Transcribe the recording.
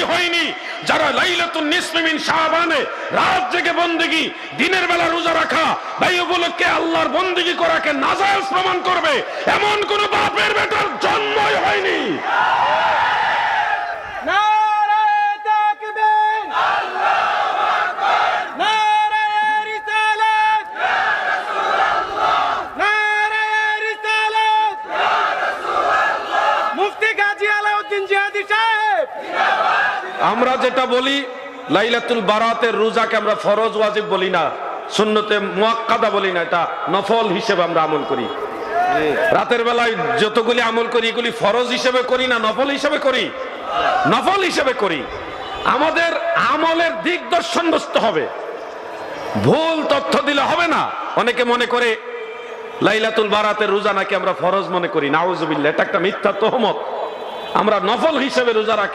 জন্মই হয়নি যারা লাইলাতুন নিসফি মিন শাবানে রাত জেগে বন্দেগী, দিনের বেলা রোজা রাখা, ভাই ওগুলোকে আল্লাহর বন্দেগী করাকে নাজায়েজ প্রমাণ করবে এমন কোন বাপের বেটার জন্মই হয়নি। আমরা যেটা বলি লাইলাতুল বারাতের রোজাকে আমরা ফরজ ওয়াজিব বলি না, সুন্নতে মুআক্কাদা বলি না, এটা নফল হিসেবে আমরা আমল করি। রাতের বেলায় যতগুলি আমল করি এগুলি ফরজ হিসেবে করি না নফল হিসেবে করি? নফল হিসেবে করি। আমাদের আমলের দিকদর্শন বুঝতে হবে, ভুল তথ্য দিলে হবে না। অনেকে মনে করে লাইলাতুল বারাতের রোজা নাকি আমরা ফরজ মনে করি, নাউজুবিল্লাহ, এটা একটা মিথ্যা তহমত। আমরা নফল হিসেবে রোজা রাখি।